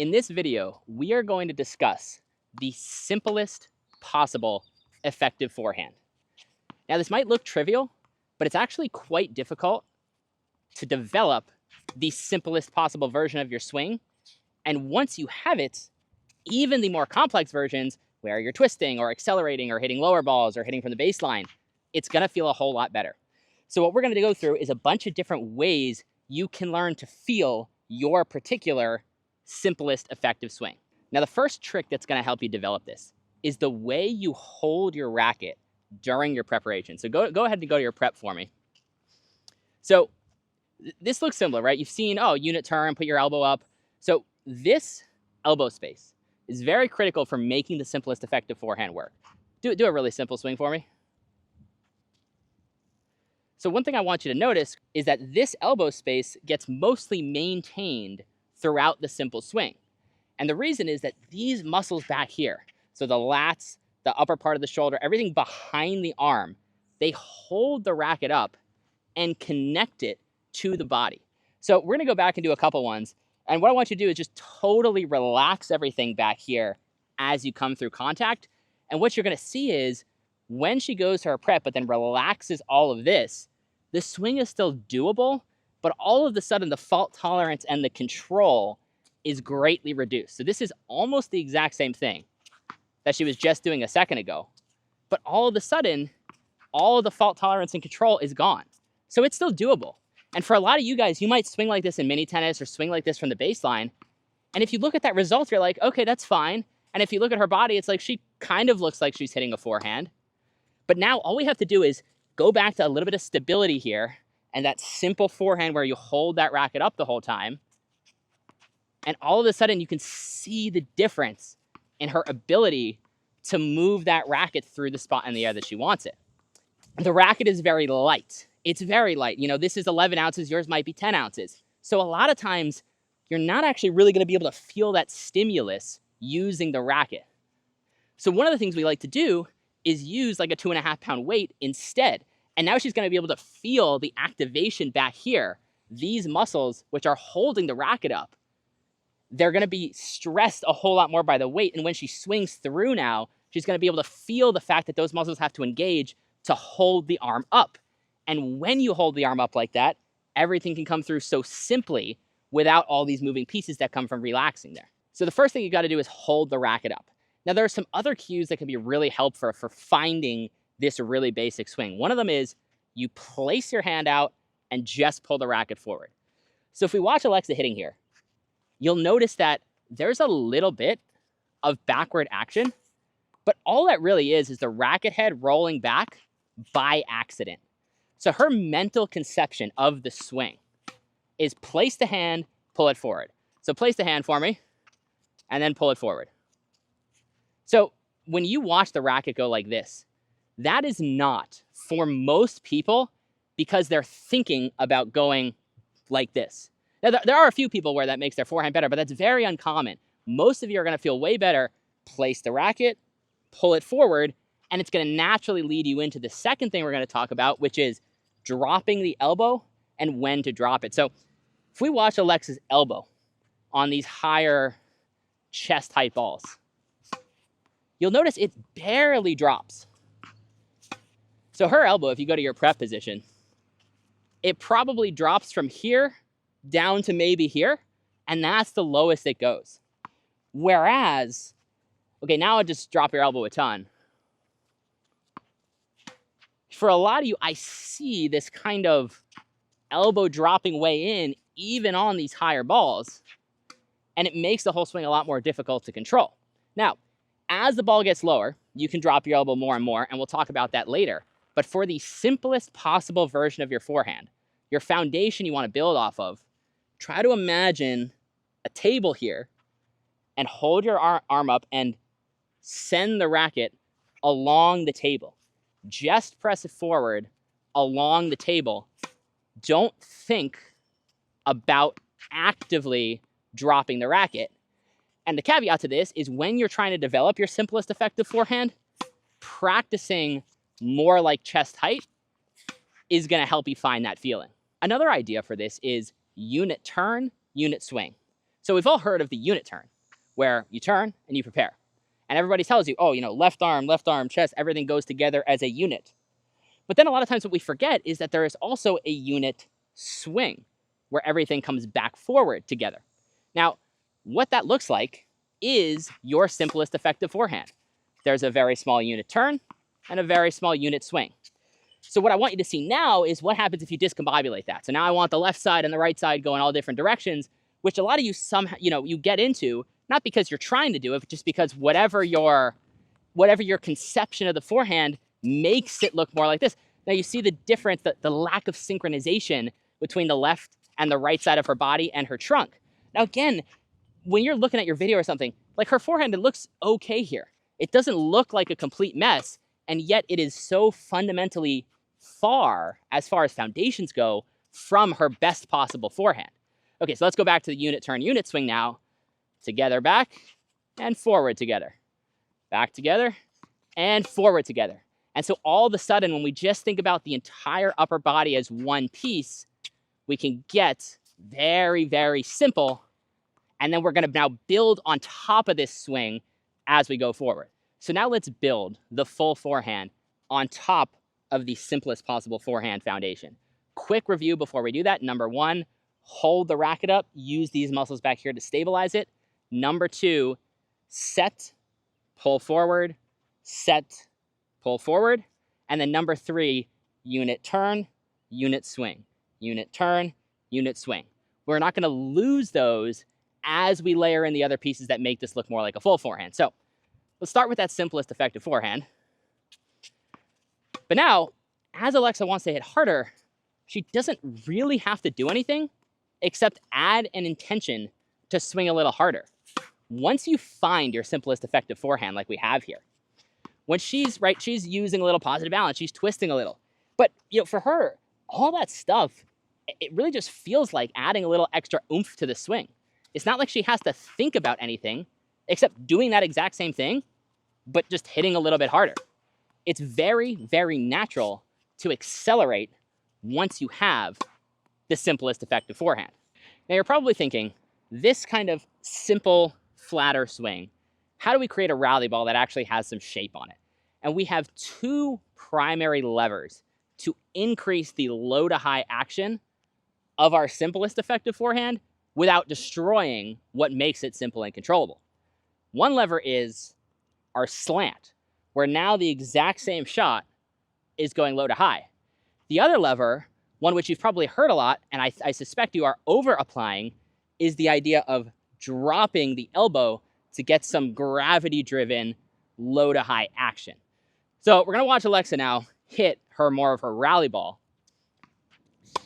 In this video, we are going to discuss the simplest possible effective forehand. Now, this might look trivial, but it's actually quite difficult to develop the simplest possible version of your swing. And once you have it, even the more complex versions, where you're twisting or accelerating or hitting lower balls or hitting from the baseline, it's going to feel a whole lot better. So what we're going to go through is a bunch of different ways you can learn to feel your particular simplest effective swing. Now, the first trick that's going to help you develop this is the way you hold your racket during your preparation. So go ahead and go to your prep for me. So this looks similar, right? You've seen, unit turn, put your elbow up. So this elbow space is very critical for making the simplest effective forehand work. Do a really simple swing for me. So one thing I want you to notice is that this elbow space gets mostly maintained throughout the simple swing. And the reason is that these muscles back here, so the lats, the upper part of the shoulder, everything behind the arm, they hold the racket up and connect it to the body. So we're gonna go back and do a couple ones. And what I want you to do is just totally relax everything back here as you come through contact. And what you're gonna see is when she goes to her prep, but then relaxes all of this, the swing is still doable, but all of a sudden the fault tolerance and the control is greatly reduced. So this is almost the exact same thing that she was just doing a second ago. But all of a sudden, all of the fault tolerance and control is gone. So it's still doable. And for a lot of you guys, you might swing like this in mini tennis or swing like this from the baseline. And if you look at that result, you're like, okay, that's fine. And if you look at her body, it's like she kind of looks like she's hitting a forehand. But now all we have to do is go back to a little bit of stability here and that simple forehand where you hold that racket up the whole time. And all of a sudden you can see the difference in her ability to move that racket through the spot in the air that she wants it. The racket is very light. It's very light. You know, this is 11 ounces, yours might be 10 ounces. So a lot of times you're not actually really gonna be able to feel that stimulus using the racket. So one of the things we like to do is use like a 2.5 pound weight instead. And now she's gonna be able to feel the activation back here. These muscles, which are holding the racket up, they're gonna be stressed a whole lot more by the weight. And when she swings through now, she's gonna be able to feel the fact that those muscles have to engage to hold the arm up. And when you hold the arm up like that, everything can come through so simply without all these moving pieces that come from relaxing there. So the first thing you gotta do is hold the racket up. Now there are some other cues that can be really helpful for finding this really basic swing. One of them is you place your hand out and just pull the racket forward. So if we watch Alexa hitting here, you'll notice that there's a little bit of backward action, but all that really is the racket head rolling back by accident. So her mental conception of the swing is place the hand, pull it forward. So place the hand for me, and then pull it forward. So when you watch the racket go like this, that is not, for most people, because they're thinking about going like this. Now, there are a few people where that makes their forehand better, but that's very uncommon. Most of you are gonna feel way better, place the racket, pull it forward, and it's gonna naturally lead you into the second thing we're gonna talk about, which is dropping the elbow and when to drop it. So if we watch Alexa's elbow on these higher chest height balls, you'll notice it barely drops. So her elbow, if you go to your prep position, it probably drops from here down to maybe here, and that's the lowest it goes. Whereas, okay, now I'll just drop your elbow a ton. For a lot of you, I see this kind of elbow dropping way in, even on these higher balls, and it makes the whole swing a lot more difficult to control. Now, as the ball gets lower, you can drop your elbow more and more, and we'll talk about that later. But for the simplest possible version of your forehand, your foundation you want to build off of, try to imagine a table here and hold your arm up and send the racket along the table. Just press it forward along the table. Don't think about actively dropping the racket. And the caveat to this is when you're trying to develop your simplest effective forehand, practicing more like chest height is gonna help you find that feeling. Another idea for this is unit turn, unit swing. So we've all heard of the unit turn, where you turn and you prepare. And everybody tells you, oh, left arm, chest, everything goes together as a unit. But then a lot of times what we forget is that there is also a unit swing, where everything comes back forward together. Now, what that looks like is your simplest effective forehand. There's a very small unit turn and a very small unit swing. So what I want you to see now is what happens if you discombobulate that. So now I want the left side and the right side going all different directions, which a lot of you somehow, you get into, not because you're trying to do it, but just because whatever your conception of the forehand makes it look more like this. Now you see the difference, the lack of synchronization between the left and the right side of her body and her trunk. Now again, when you're looking at your video or something, like her forehand, it looks okay here. It doesn't look like a complete mess, and yet it is so fundamentally far as foundations go, from her best possible forehand. Okay, so let's go back to the unit turn, unit swing now. Together, back, and forward together. Back together, and forward together. And so all of a sudden, when we just think about the entire upper body as one piece, we can get very, very simple. And then we're going to now build on top of this swing as we go forward. So now let's build the full forehand on top of the simplest possible forehand foundation. Quick review before we do that. Number one, hold the racket up. Use these muscles back here to stabilize it. Number two, set, pull forward, set, pull forward. And then number three, unit turn, unit swing. Unit turn, unit swing. We're not going to lose those as we layer in the other pieces that make this look more like a full forehand. So let's start with that simplest effective forehand. But now, as Alexa wants to hit harder, she doesn't really have to do anything except add an intention to swing a little harder. Once you find your simplest effective forehand like we have here, when she's using a little positive balance, she's twisting a little. But for her, all that stuff, it really just feels like adding a little extra oomph to the swing. It's not like she has to think about anything except doing that exact same thing, but just hitting a little bit harder. It's very, very natural to accelerate once you have the simplest effective forehand. Now you're probably thinking, this kind of simple, flatter swing, how do we create a rally ball that actually has some shape on it? And we have two primary levers to increase the low to high action of our simplest effective forehand without destroying what makes it simple and controllable. One lever is our slant, where now the exact same shot is going low to high. The other lever, one which you've probably heard a lot, and I suspect you are over-applying, is the idea of dropping the elbow to get some gravity-driven low to high action. So we're going to watch Alexa now hit more of her rally ball.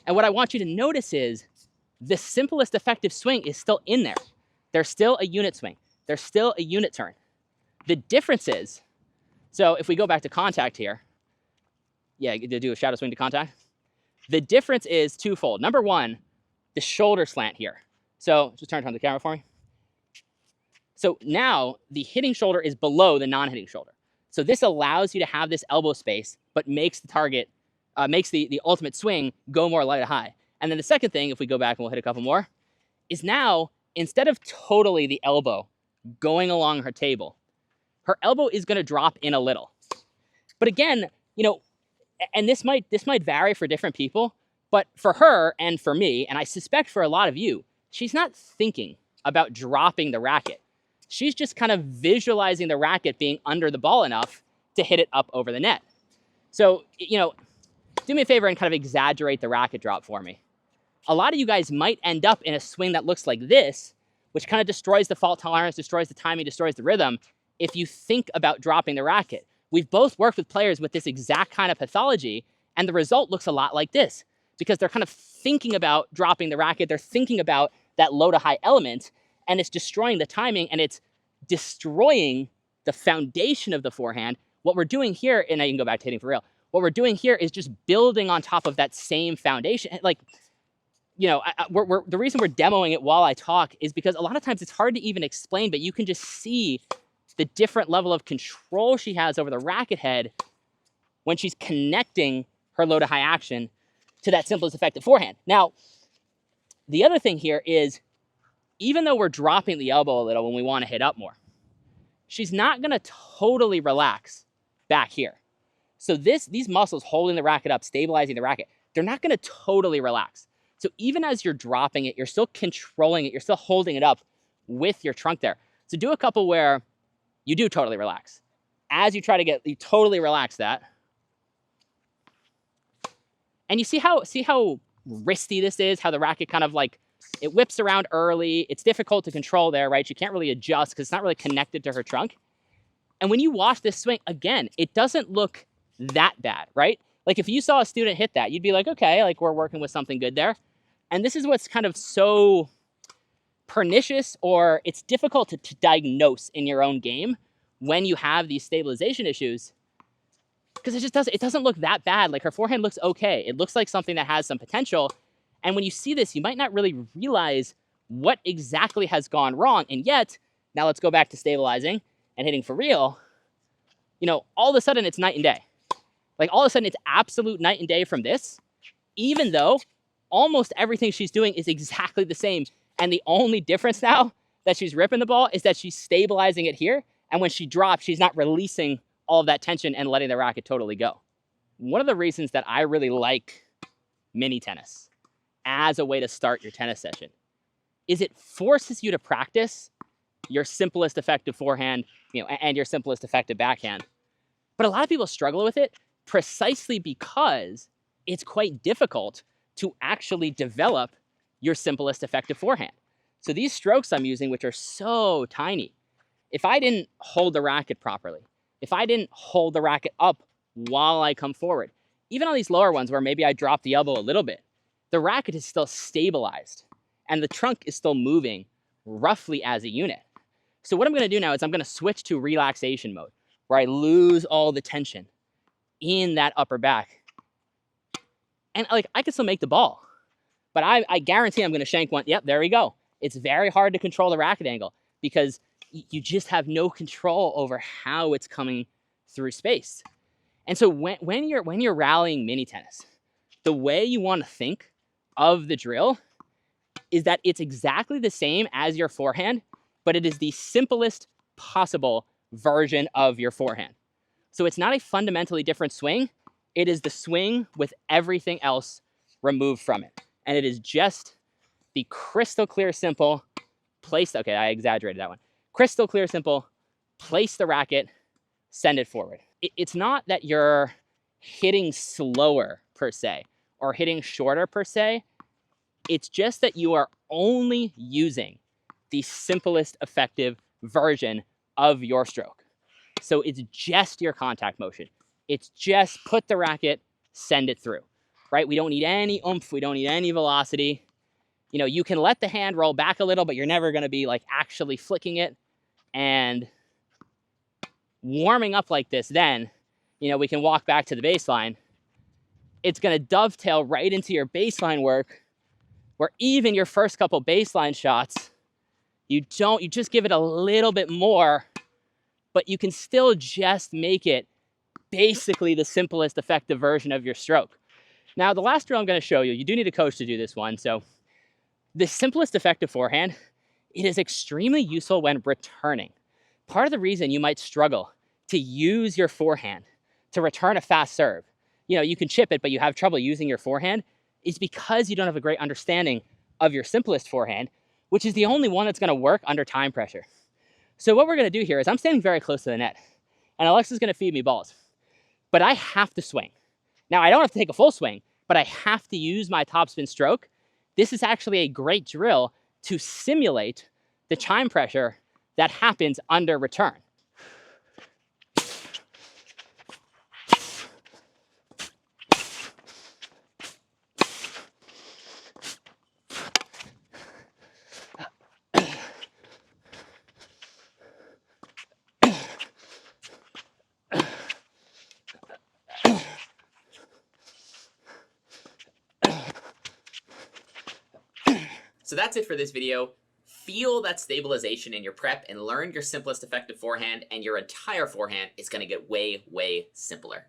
And what I want you to notice is the simplest effective swing is still in there. There's still a unit swing. There's still a unit turn. The difference is, so if we go back to contact here, to do a shadow swing to contact, the difference is twofold. Number one, the shoulder slant here. So just turn it on the camera for me. So now the hitting shoulder is below the non-hitting shoulder. So this allows you to have this elbow space, but makes the target, makes the ultimate swing go more light to high. And then the second thing, if we go back and we'll hit a couple more, is now, instead of totally the elbow going along her table, her elbow is going to drop in a little. But again, and this might vary for different people, but for her and for me, and I suspect for a lot of you, she's not thinking about dropping the racket. She's just kind of visualizing the racket being under the ball enough to hit it up over the net. So, do me a favor and kind of exaggerate the racket drop for me. A lot of you guys might end up in a swing that looks like this, which kind of destroys the fault tolerance, destroys the timing, destroys the rhythm, if you think about dropping the racket. We've both worked with players with this exact kind of pathology, and the result looks a lot like this, because they're kind of thinking about dropping the racket, they're thinking about that low to high element, and it's destroying the timing, and it's destroying the foundation of the forehand. What we're doing here, and I can go back to hitting for real, what we're doing here is just building on top of that same foundation. Like, the reason we're demoing it while I talk is because a lot of times it's hard to even explain, but you can just see the different level of control she has over the racket head when she's connecting her low to high action to that simplest effective forehand. Now, the other thing here is even though we're dropping the elbow a little when we want to hit up more, she's not going to totally relax back here. So these muscles holding the racket up, stabilizing the racket, they're not going to totally relax. So even as you're dropping it, you're still controlling it, you're still holding it up with your trunk there. So do a couple where you do totally relax. As you try to you totally relax that. And you see how wristy this is, how the racket kind of like, it whips around early. It's difficult to control there, right? She can't really adjust because it's not really connected to her trunk. And when you watch this swing, again, it doesn't look that bad, right? Like if you saw a student hit that, you'd be like, okay, like we're working with something good there. And this is what's kind of so pernicious, or it's difficult to diagnose in your own game when you have these stabilization issues, because it doesn't look that bad. Like her forehand looks okay. It looks like something that has some potential. And when you see this, you might not really realize what exactly has gone wrong. And yet, now let's go back to stabilizing and hitting for real. You know, all of a sudden it's night and day. Like all of a sudden it's absolute night and day from this, even though almost everything she's doing is exactly the same. And the only difference now that she's ripping the ball is that she's stabilizing it here. And when she drops, she's not releasing all of that tension and letting the racket totally go. One of the reasons that I really like mini tennis as a way to start your tennis session is it forces you to practice your simplest effective forehand, you know, and your simplest effective backhand. But a lot of people struggle with it precisely because it's quite difficult to actually develop your simplest effective forehand. So these strokes I'm using, which are so tiny, if I didn't hold the racket properly, if I didn't hold the racket up while I come forward, even on these lower ones where maybe I drop the elbow a little bit, the racket is still stabilized and the trunk is still moving roughly as a unit. So what I'm going to do now is I'm going to switch to relaxation mode, where I lose all the tension in that upper back. And like I can still make the ball, but I guarantee I'm going to shank one. Yep, there we go. It's very hard to control the racket angle because you just have no control over how it's coming through space. And so when you're rallying mini tennis, the way you want to think of the drill is that it's exactly the same as your forehand, but it is the simplest possible version of your forehand. So it's not a fundamentally different swing. It is the swing with everything else removed from it. And it is just the crystal clear, simple, place, okay, I exaggerated that one. Crystal clear, simple, place the racket, send it forward. It's not that you're hitting slower per se, or hitting shorter per se. It's just that you are only using the simplest effective version of your stroke. So it's just your contact motion. It's just put the racket, send it through, right? We don't need any oomph. We don't need any velocity. You know, you can let the hand roll back a little, but you're never going to be like actually flicking it. And warming up like this, then, you know, we can walk back to the baseline. It's going to dovetail right into your baseline work, where even your first couple baseline shots, you just give it a little bit more, but you can still just make it basically the simplest effective version of your stroke. Now, the last drill I'm going to show you, you do need a coach to do this one. So the simplest effective forehand, it is extremely useful when returning. Part of the reason you might struggle to use your forehand to return a fast serve, you know, you can chip it, but you have trouble using your forehand, is because you don't have a great understanding of your simplest forehand, which is the only one that's going to work under time pressure. So what we're going to do here is I'm standing very close to the net, and Alexa's going to feed me balls, but I have to swing. Now, I don't have to take a full swing, but I have to use my topspin stroke. This is actually a great drill to simulate the time pressure that happens under return. So that's it for this video. Feel that stabilization in your prep and learn your simplest effective forehand, and your entire forehand is going to get way, way simpler.